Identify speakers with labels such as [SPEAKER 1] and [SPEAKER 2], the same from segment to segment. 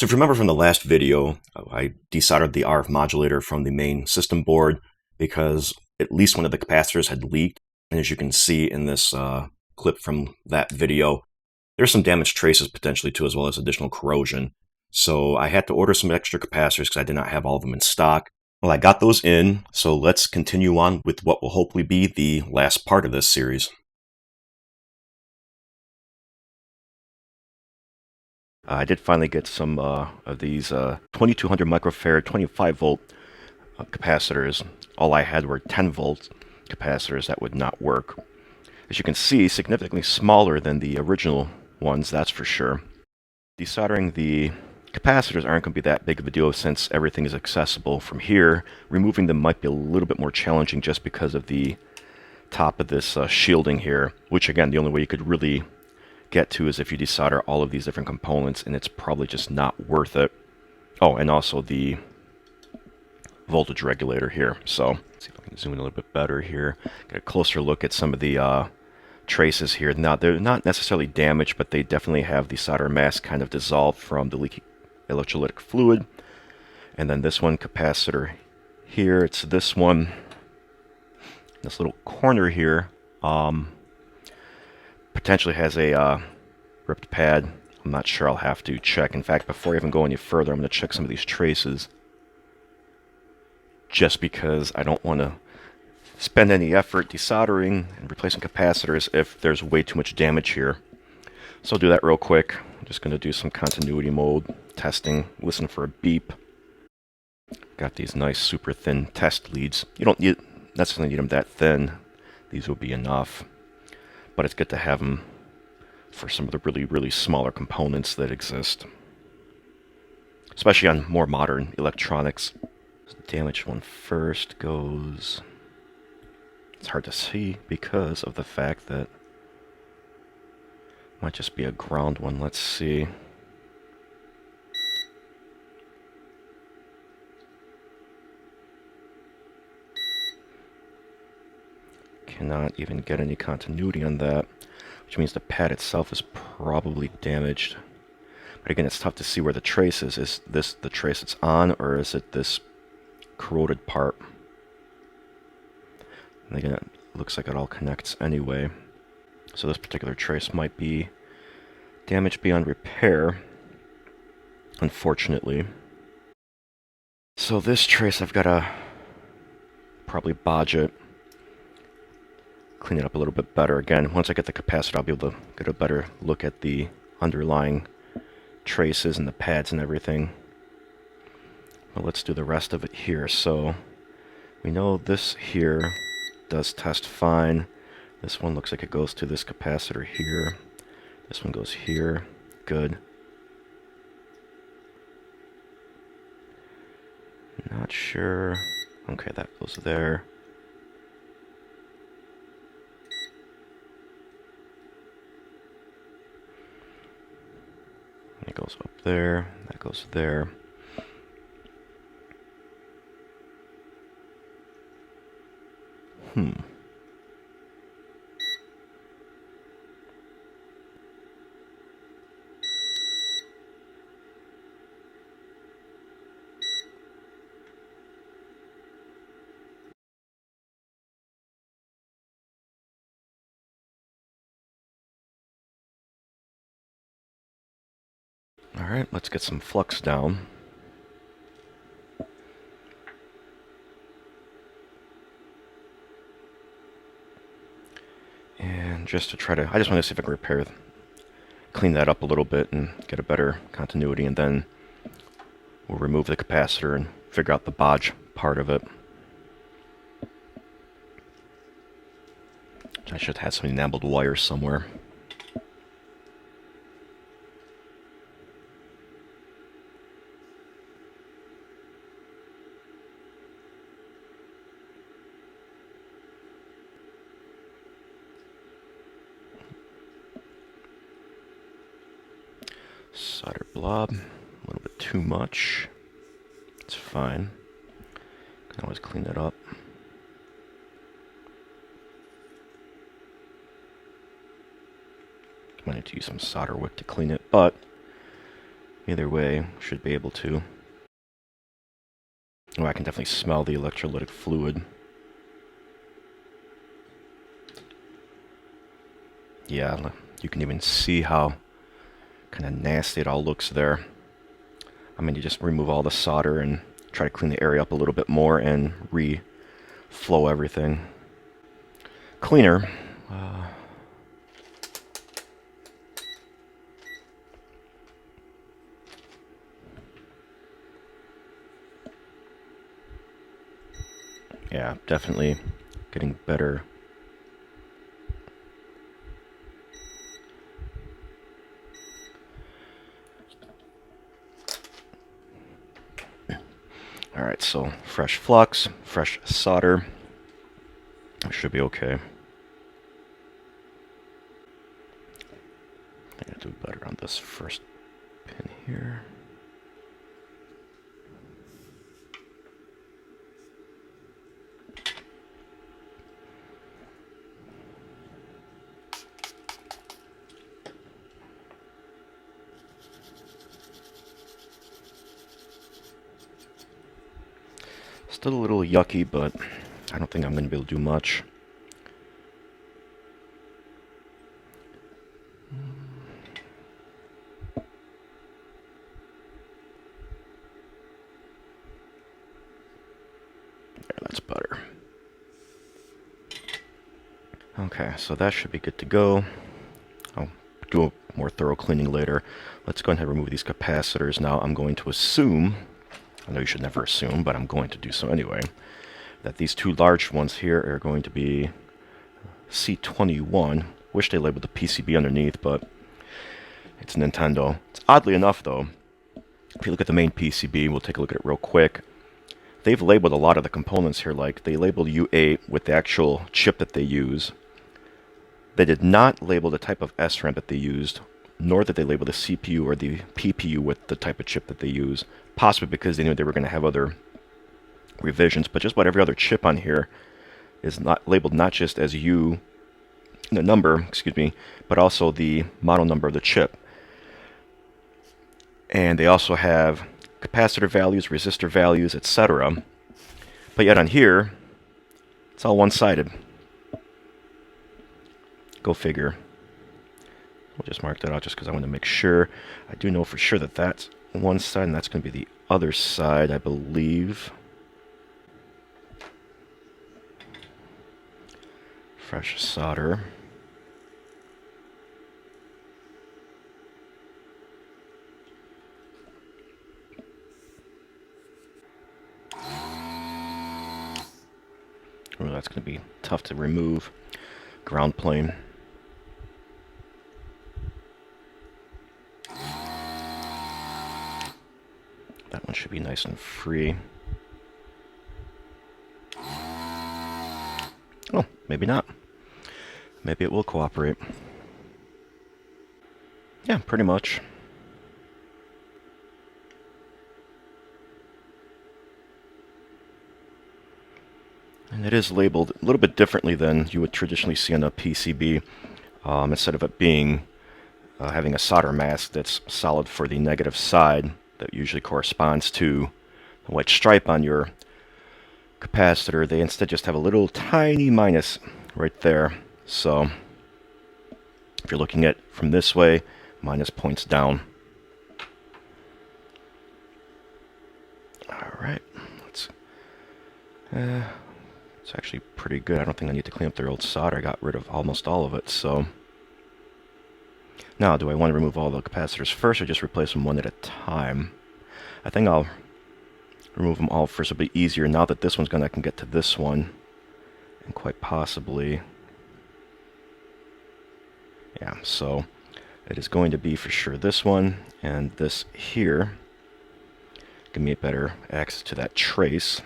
[SPEAKER 1] So if you remember from the last video, I desoldered the RF modulator from the main system board because at least one of the capacitors had leaked. And as you can see in this clip from that video, there's some damaged traces potentially too, as well as additional corrosion. So I had to order some extra capacitors because I did not have all of them in stock. Well, I got those in, so let's continue on with what will hopefully be the last part of this series. I did finally get some of these 2200 microfarad 25 volt capacitors. All I had were 10 volt capacitors that would not work. As you can see, significantly smaller than the original ones, that's for sure. Desoldering the capacitors aren't going to be that big of a deal since everything is accessible from here. Removing them might be a little bit more challenging just because of the top of this shielding here, which again, the only way you could really get to is if you desolder all of these different components, and it's probably just not worth it. Oh, and also the voltage regulator here. So let's see if I can zoom in a little bit better here. Get a closer look at some of the traces here. Now, they're not necessarily damaged, but they definitely have the solder mask kind of dissolved from the leaky electrolytic fluid. And then this one, capacitor here, it's this one. This little corner here potentially has a ripped pad. I'm not sure, I'll have to check. In fact, before I even go any further, I'm going to check some of these traces. Just because I don't want to spend any effort desoldering and replacing capacitors if there's way too much damage here. So I'll do that real quick. I'm just going to do some continuity mode testing, listen for a beep. Got these nice super thin test leads. You don't necessarily need them that thin. These will be enough. But it's good to have them for some of the really, really smaller components that exist. Especially on more modern electronics. The damaged one first goes... It's hard to see because of the fact that it might just be a ground one. Let's see. Cannot even get any continuity on that, which means the pad itself is probably damaged. But again, it's tough to see where the trace is. Is this the trace it's on, or is it this corroded part? And again, it looks like it all connects anyway. So this particular trace might be damaged beyond repair, unfortunately. So this trace, I've got to probably bodge it, clean it up a little bit better. Again, once I get the capacitor, I'll be able to get a better look at the underlying traces and the pads and everything. Well, let's do the rest of it here. So we know this here does test fine. This one looks like it goes to this capacitor here. This one goes here. Good. Not sure. Okay, that goes there. It goes up there. That goes there. Alright, let's get some flux down. And just to try to, I just want to see if I can clean that up a little bit and get a better continuity, and then we'll remove the capacitor and figure out the bodge part of it. I should have some enameled wires somewhere. Solder blob, a little bit too much. It's fine. Can always clean that up. Might need to use some solder wick to clean it, but Either way, should be able to. Oh, I can definitely smell the electrolytic fluid. Yeah, you can even see how kind of nasty it all looks there. I mean, you just remove all the solder and try to clean the area up a little bit more and reflow everything. Cleaner. Yeah, definitely getting better. Alright, so fresh flux, fresh solder. Should be okay. I gotta do better on this first pin here. Still a little yucky, but I don't think I'm going to be able to do much. There, that's better. Okay, so that should be good to go. I'll do a more thorough cleaning later. Let's go ahead and remove these capacitors. Now I'm going to assume, I know you should never assume, but I'm going to do so anyway, that these two large ones here are going to be C21. Wish they labeled the PCB underneath, but it's Nintendo. It's oddly enough, though, if you look at the main PCB, we'll take a look at it real quick. They've labeled a lot of the components here, like they labeled U8 with the actual chip that they use. They did not label the type of SRAM that they used, nor did they label the CPU or the PPU with the type of chip that they use, possibly because they knew they were going to have other revisions, but just about every other chip on here is not labeled not just as U, the number, excuse me, but also the model number of the chip. And they also have capacitor values, resistor values, etc. But yet on here, it's all one-sided. Go figure. We'll just mark that out just because I want to make sure. I do know for sure that that's one side, and that's going to be the other side, I believe. Fresh solder. Oh, that's going to be tough to remove. Ground plane. That one should be nice and free. Oh, maybe not. Maybe it will cooperate. Yeah, pretty much. And it is labeled a little bit differently than you would traditionally see on a PCB. Instead of it being having a solder mask that's solid for the negative side, that usually corresponds to the white stripe on your capacitor, they instead just have a little tiny minus right there. So if you're looking at it from this way, minus points down. Alright, it's actually pretty good. I don't think I need to clean up their old solder. I got rid of almost all of it, so. Now, do I want to remove all the capacitors first or just replace them one at a time? I think I'll remove them all first. It'll be easier now that this one's gone. I can get to this one, and quite possibly, yeah. So it is going to be for sure this one and this here. Give me a better access to that trace.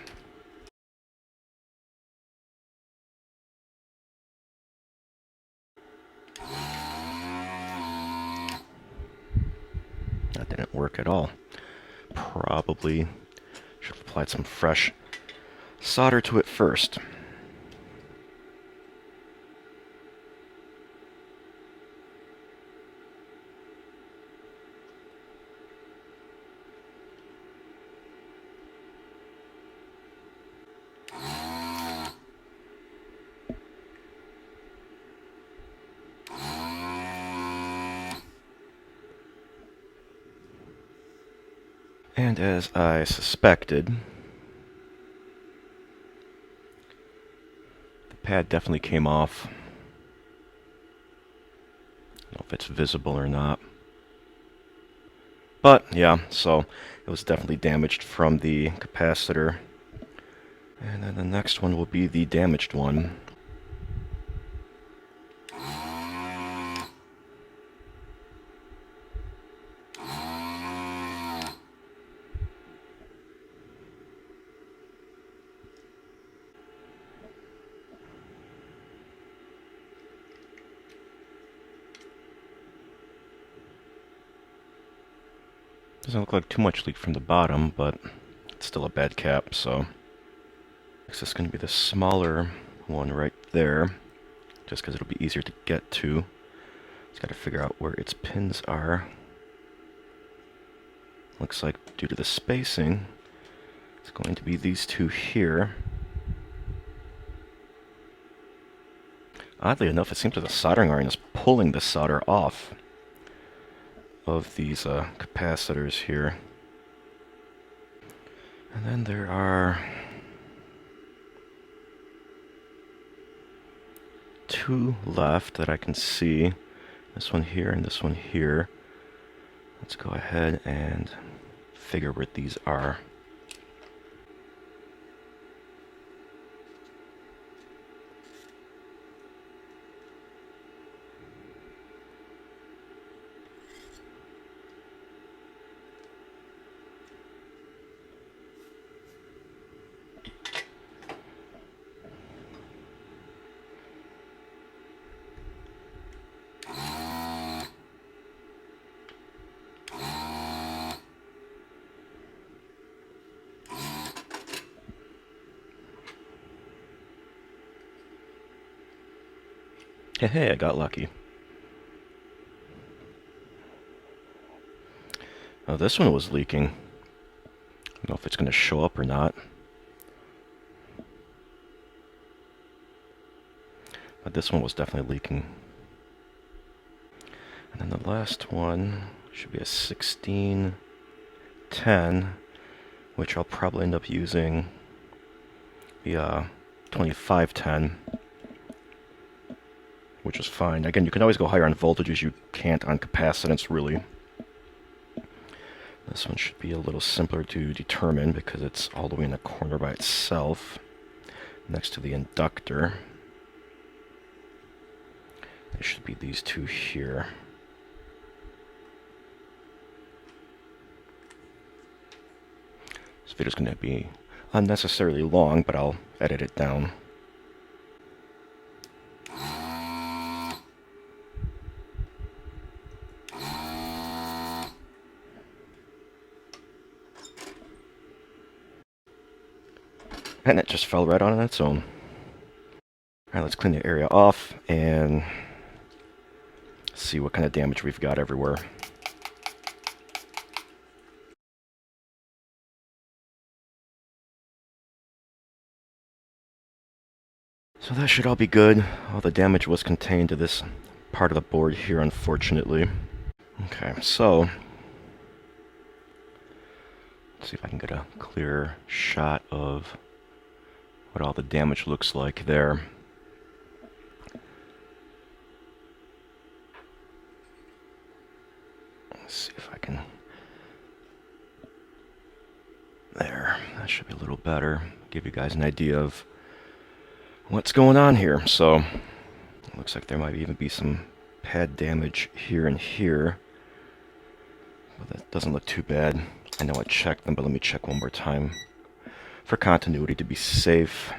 [SPEAKER 1] That didn't work at all. Probably should have applied some fresh solder to it first. And as I suspected, the pad definitely came off. I don't know if it's visible or not. But yeah, so it was definitely damaged from the capacitor. And then the next one will be the damaged one. Doesn't look like too much leak from the bottom, but it's still a bad cap, so. Next is going to be the smaller one right there, just because it'll be easier to get to. Just got to figure out where its pins are. Looks like due to the spacing, it's going to be these two here. Oddly enough, it seems that the soldering iron is pulling the solder off of these capacitors here. And then there are two left that I can see. This one here and this one here. Let's go ahead and figure where these are. Hey, I got lucky. Oh, this one was leaking. I don't know if it's going to show up or not. But this one was definitely leaking. And then the last one should be a 1610, which I'll probably end up using the 2510. Which is fine. Again, you can always go higher on voltages, you can't on capacitance, really. This one should be a little simpler to determine because it's all the way in the corner by itself, next to the inductor. It should be these two here. This video's going to be unnecessarily long, but I'll edit it down. And it just fell right on its own. Alright, let's clean the area off and see what kind of damage we've got everywhere. So that should all be good. All the damage was contained to this part of the board here, unfortunately. Okay, so let's see if I can get a clear shot of what all the damage looks like there. Let's see if I can... There, that should be a little better. Give you guys an idea of what's going on here. So, it looks like there might even be some pad damage here and here. But that doesn't look too bad. I know I checked them, but let me check one more time for continuity to be safe.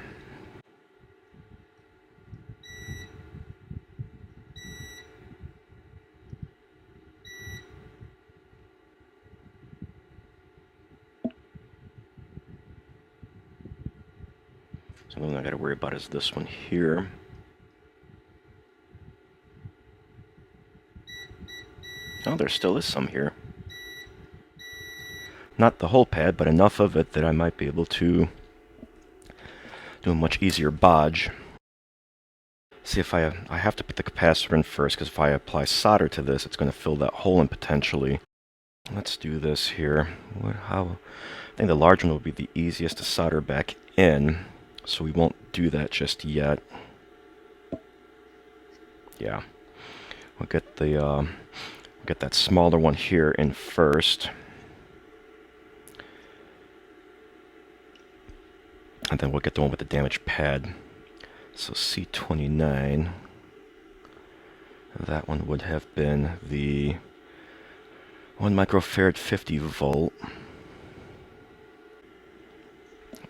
[SPEAKER 1] So the only thing I got to worry about is this one here. Oh, there still is some here. Not the whole pad, but enough of it that I might be able to do a much easier bodge. See if I have to put the capacitor in first, because if I apply solder to this, it's going to fill that hole in potentially. let's do this here. I think the large one will be the easiest to solder back in, so we won't do that just yet. Yeah, we'll get that smaller one here in first, and then we'll get the one with the damaged pad. So C29, that one would have been the 1 microfarad 50 volt.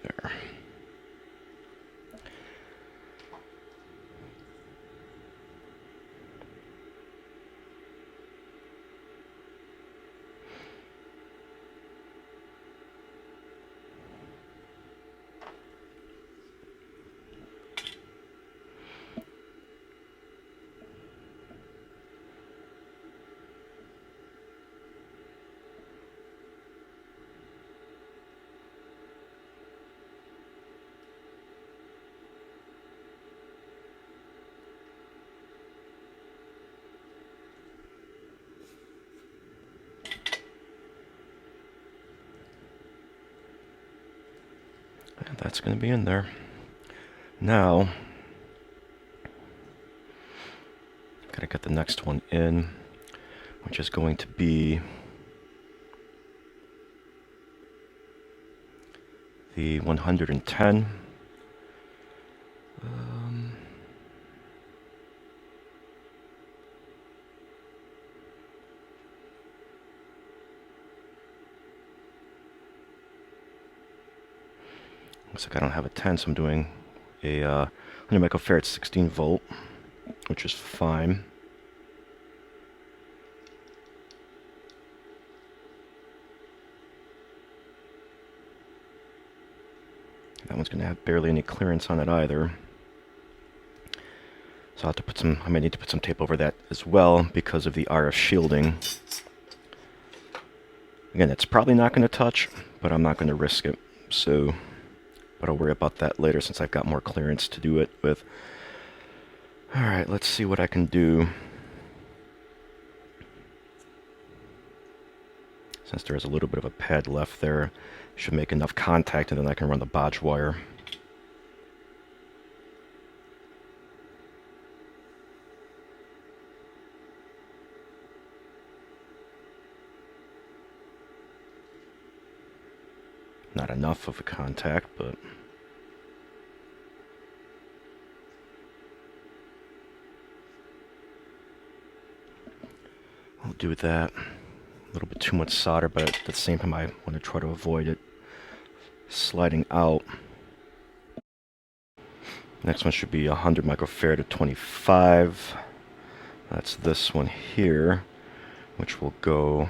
[SPEAKER 1] There. And that's going to be in there. Now, gotta get the next one in, which is going to be the 110. Looks like I don't have a 10, so I'm doing a 100 microfarad 16 volt, which is fine. That one's going to have barely any clearance on it either. So I'll have to put some, I might need to put some tape over that as well because of the RF shielding. Again, it's probably not going to touch, but I'm not going to risk it. So, but I'll worry about that later since I've got more clearance to do it with. Alright, let's see what I can do. Since there is a little bit of a pad left there, should make enough contact and then I can run the bodge wire. Not enough of a contact, but I'll do that. A little bit too much solder, but at the same time I want to try to avoid it sliding out. Next one should be 100 microfarad to 25. That's this one here, which will go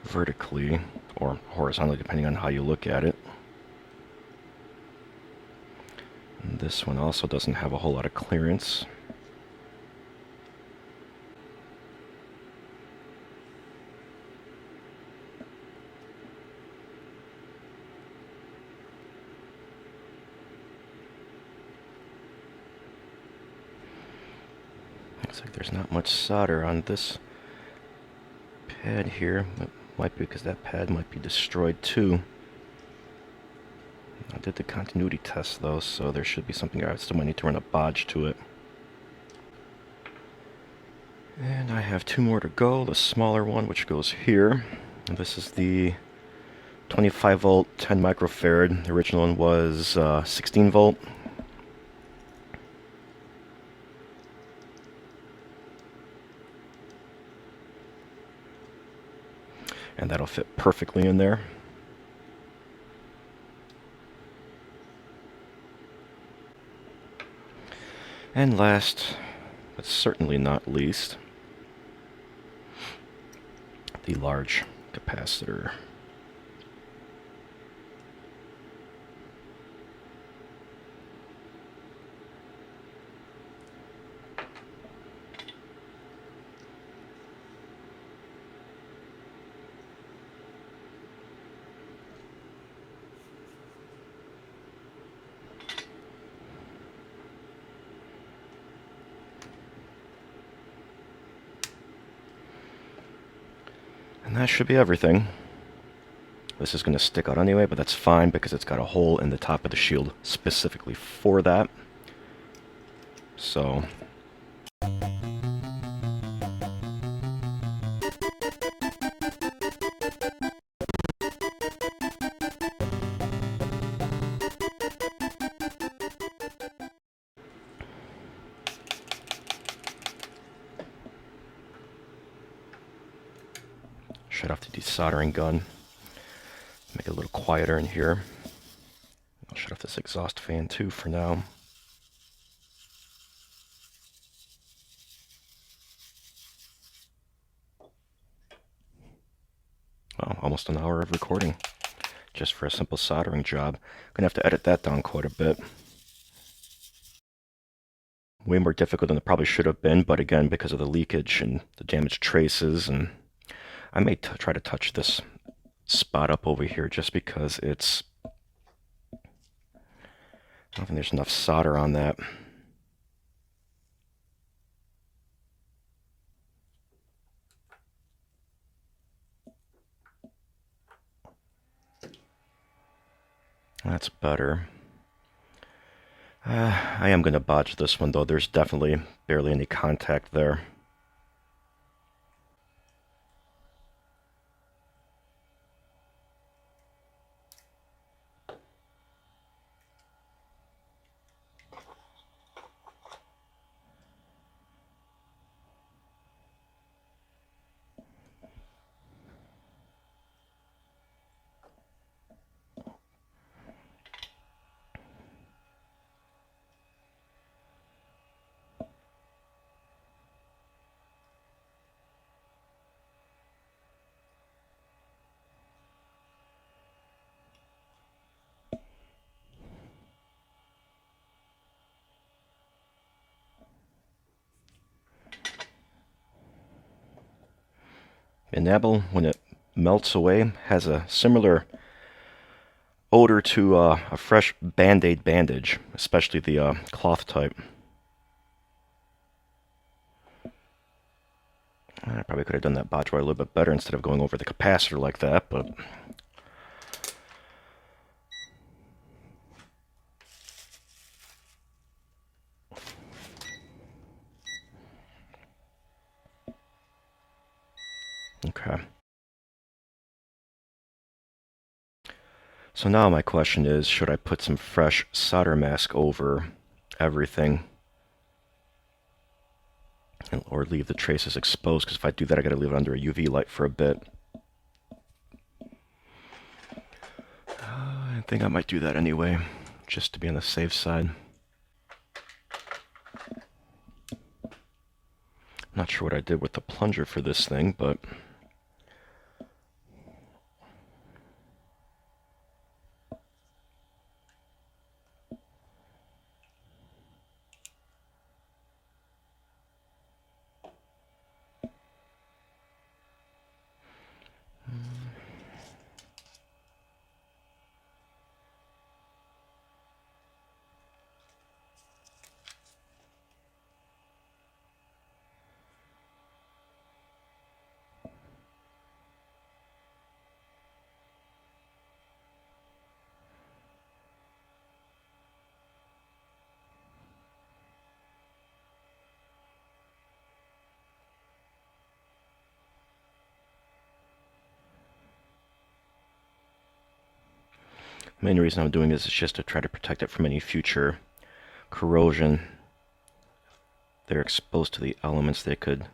[SPEAKER 1] vertically or horizontally depending on how you look at it. And this one also doesn't have a whole lot of clearance. Looks like there's not much solder on this pad here. It might be because that pad might be destroyed too. I did the continuity test though, so there should be something there. I still might need to run a bodge to it. And I have two more to go. The smaller one, which goes here. And this is the 25 volt, 10 microfarad. The original one was 16 volt. And that'll fit perfectly in there. And last, but certainly not least, the large capacitor. that should be everything. This is going to stick out anyway, but that's fine because it's got a hole in the top of the shield specifically for that. So shut off the desoldering gun. Make it a little quieter in here. I'll shut off this exhaust fan too for now. Well, almost an hour of recording just for a simple soldering job. Gonna have to edit that down quite a bit. Way more difficult than it probably should have been, but again, because of the leakage and the damaged traces, and I may try to touch this spot up over here just because it's, I don't think there's enough solder on that. That's better. I am going to bodge this one though. There's definitely barely any contact there. Enamel, when it melts away, has a similar odor to a fresh Band-Aid bandage, especially the cloth type. I probably could have done that bodge wire a little bit better instead of going over the capacitor like that, but okay. So now my question is, should I put some fresh solder mask over everything? Or leave the traces exposed? Because if I do that, I gotta leave it under a UV light for a bit. I think I might do that anyway, just to be on the safe side. Not sure what I did with the plunger for this thing, but the main reason I'm doing this is just to try to protect it from any future corrosion. They're exposed to the elements, they could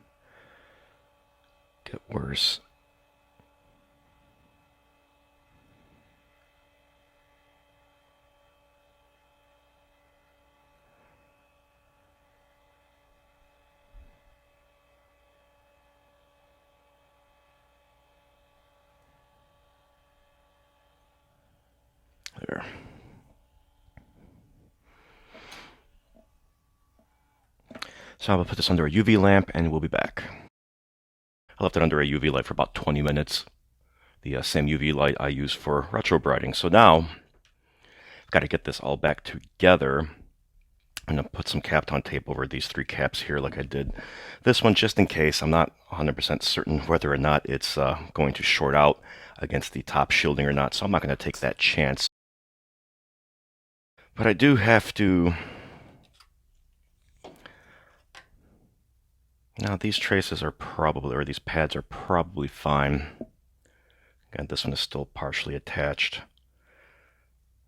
[SPEAKER 1] get worse. There. So I'm going to put this under a UV lamp and we'll be back. I left it under a UV light for about 20 minutes. The same UV light I use for retro brighting. So now, I've got to get this all back together. I'm going to put some Kapton tape over these 3 caps here like I did this one, just in case. I'm not 100% certain whether or not it's going to short out against the top shielding or not, so I'm not going to take that chance. But I do have to... Now these traces are probably, or these pads are probably fine. Again, this one is still partially attached.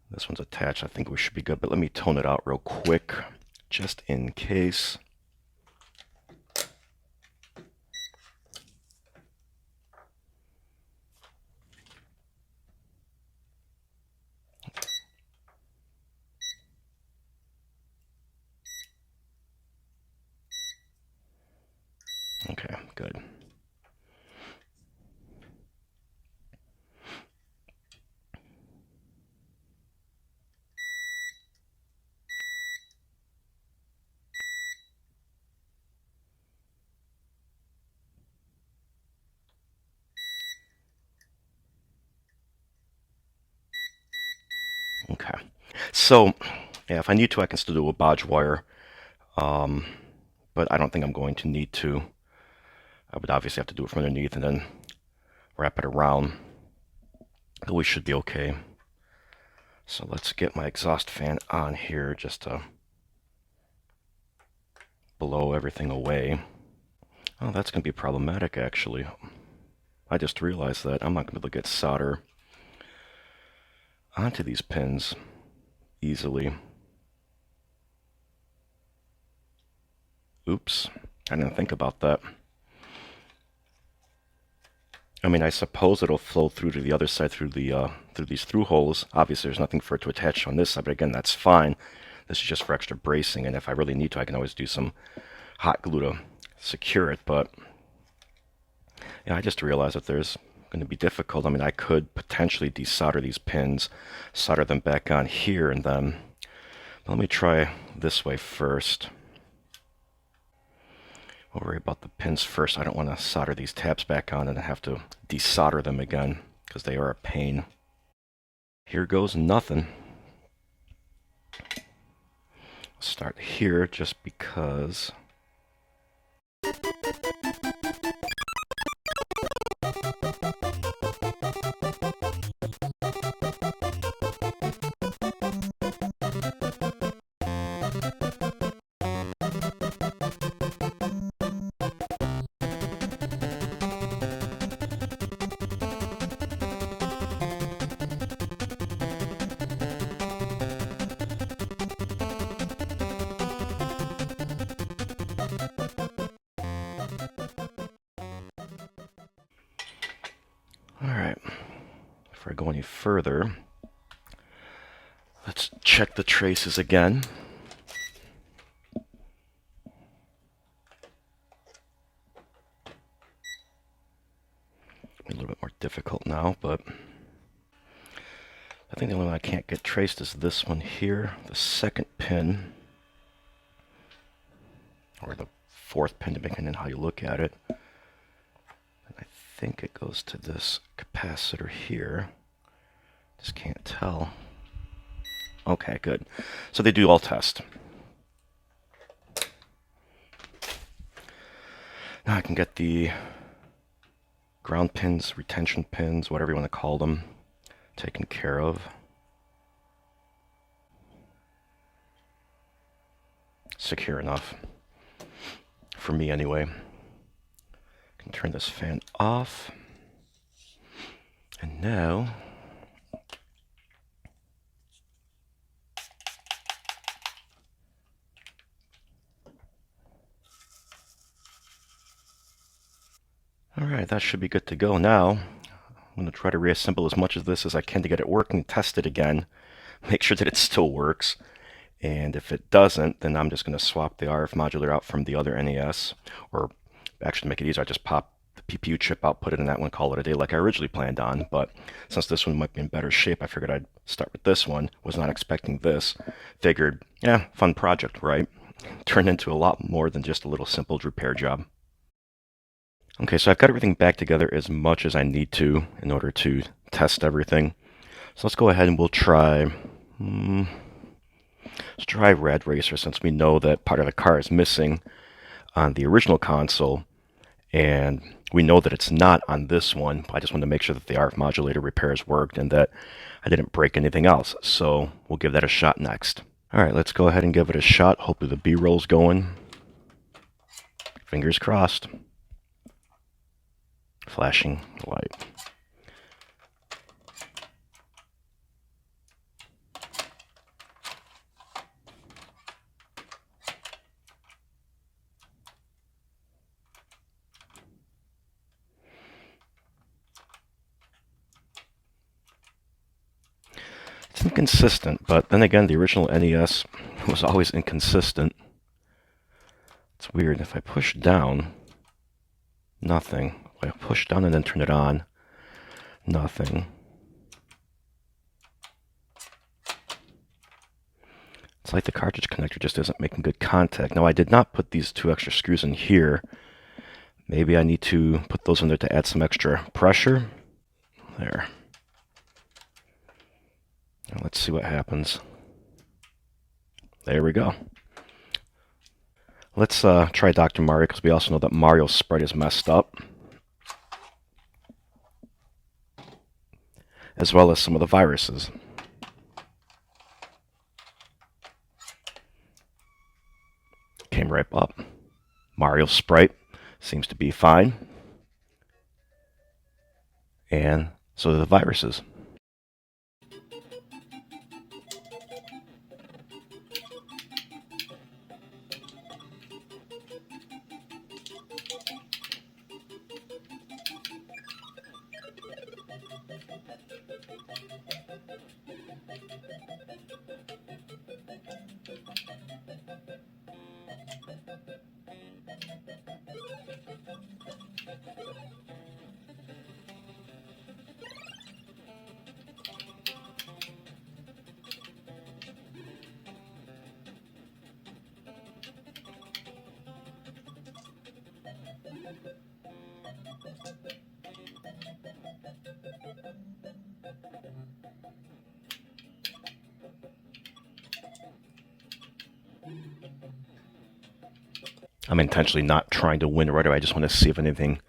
[SPEAKER 1] This one's attached. I think we should be good, but let me tone it out real quick, just in case. Okay, good. Okay. So, yeah, if I need to, I can still do a bodge wire. But I don't think I'm going to need to. I would obviously have to do it from underneath and then wrap it around. But we should be okay. So let's get my exhaust fan on here just to blow everything away. Oh, that's going to be problematic, actually. I just realized that I'm not going to be able to get solder onto these pins easily. Oops, I didn't think about that. I mean, I suppose it'll flow through to the other side through the through these through holes. Obviously, there's nothing for it to attach on this side, but again, that's fine. This is just for extra bracing, and if I really need to, I can always do some hot glue to secure it. But yeah, I just realized that there's going to be difficult. I mean, I could potentially desolder these pins, solder them back on here, and then let me try this way first. We'll worry about the pins first. I don't want to solder these tabs back on and have to desolder them again because they are a pain. Here goes nothing. Start here just because. Alright, before I go any further, let's check the traces again. A little bit more difficult now, but I think the only one I can't get traced is this one here, the second pin, or the 4th pin, depending on how you look at it. I think it goes to this capacitor here. Just can't tell. Okay, good. So they do all test. Now I can get the ground pins, retention pins, whatever you want to call them, taken care of. Secure enough. For me anyway. Can turn this fan off. And now alright, that should be good to go now. I'm going to try to reassemble as much of this as I can to get it working, test it again, make sure that it still works. And if it doesn't, then I'm just going to swap the RF modulator out from the other NES, or actually to make it easier, I just pop the PPU chip out, put it in that one, call it a day like I originally planned on. But since this one might be in better shape, I figured I'd start with this one. Was not expecting this. Figured, yeah, fun project, right? Turned into a lot more than just a little simple repair job. Okay, so I've got everything back together as much as I need to in order to test everything. So let's go ahead and we'll try Let's try Rad Racer since we know that part of the car is missing on the original console, and we know that it's not on this one. I just wanted to make sure that the RF modulator repairs worked and that I didn't break anything else. So we'll give that a shot next. All right, let's go ahead and give it a shot. Hopefully the B-roll's going. Fingers crossed. Flashing light. It's inconsistent, but then again, the original NES was always inconsistent. It's weird. If I push down, nothing. If I push down and then turn it on, nothing. It's like the cartridge connector just isn't making good contact. Now, I did not put these 2 extra screws in here. Maybe I need to put those in there to add some extra pressure. There. Now let's see what happens. There we go. Let's try Dr. Mario, because we also know that Mario's sprite is messed up, as well as some of the viruses. Came right up. Mario's sprite seems to be fine, and so do the viruses. I'm intentionally not trying to win right away. I just want to see if anything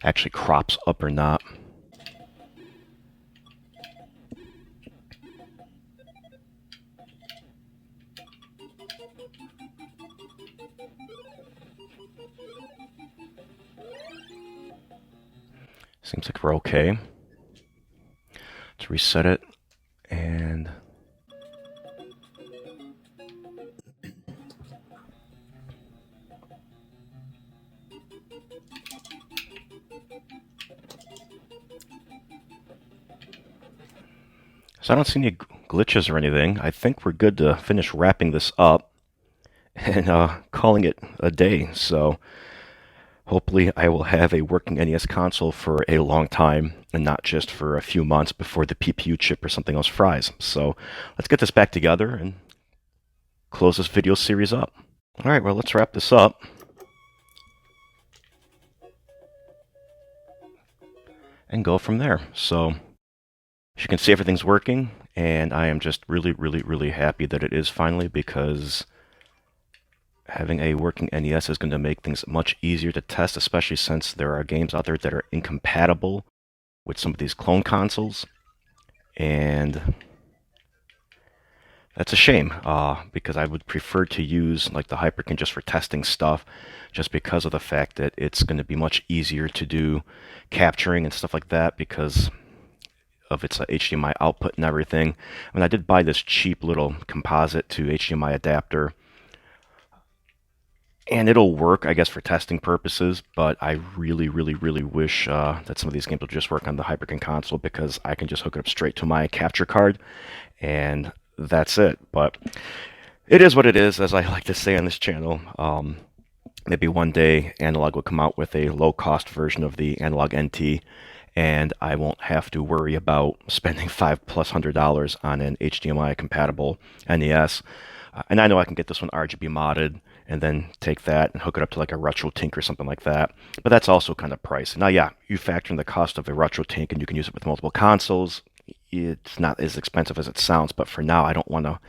[SPEAKER 1] actually crops up or not. Seems like we're okay. Let's reset it and so I don't see any glitches or anything. I think we're good to finish wrapping this up and calling it a day. So hopefully I will have a working NES console for a long time and not just for a few months before the PPU chip or something else fries. So let's get this back together and close this video series up. All right, well, let's wrap this up. And go from there. So as you can see, everything's working, and I am just really happy that it is finally, because having a working NES is going to make things much easier to test, especially since there are games out there that are incompatible with some of these clone consoles. And that's a shame, because I would prefer to use like the Hyperkin just for testing stuff, just because of the fact that it's going to be much easier to do capturing and stuff like that because of its HDMI output and everything. I mean, I did buy this cheap little composite to HDMI adapter, and it'll work, I guess, for testing purposes, but I really wish that some of these games will just work on the Hyperkin console, because I can just hook it up straight to my capture card, and that's it. But it is what it is, as I like to say on this channel. Maybe one day Analog will come out with a low-cost version of the Analog NT, and I won't have to worry about spending $500+ on an HDMI-compatible NES. And I know I can get this one RGB modded and then take that and hook it up to like a RetroTink or something like that. But that's also kind of pricey. Now, yeah, you factor in the cost of a RetroTink and you can use it with multiple consoles. It's not as expensive as it sounds, but for now, I don't want to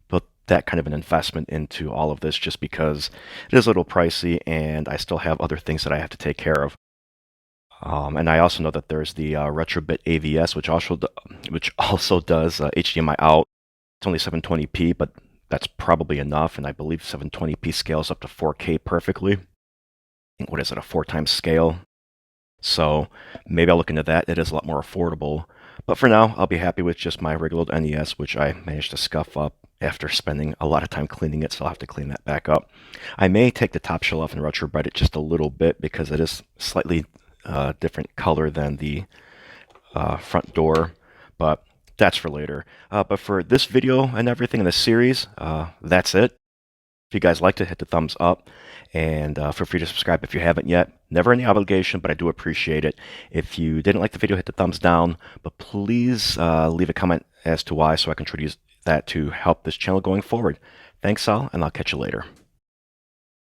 [SPEAKER 1] put that kind of an investment into all of this just because it is a little pricey and I still have other things that I have to take care of. And I also know that there's the Retrobit AVS, which also does HDMI out. It's only 720p, but that's probably enough, and I believe 720p scales up to 4K perfectly. What is it, a 4 times scale? So maybe I'll look into that. It is a lot more affordable. But for now, I'll be happy with just my regular old NES, which I managed to scuff up after spending a lot of time cleaning it, so I'll have to clean that back up. I may take the top shell off and retrobite it just a little bit because it is slightly different color than the front door, but that's for later. But for this video and everything in the series, that's it. If you guys liked it, hit the thumbs up, and feel free to subscribe if you haven't yet. Never any obligation, but I do appreciate it. If you didn't like the video, hit the thumbs down, but please leave a comment as to why so I can try to use that to help this channel going forward. Thanks all, and I'll catch you later.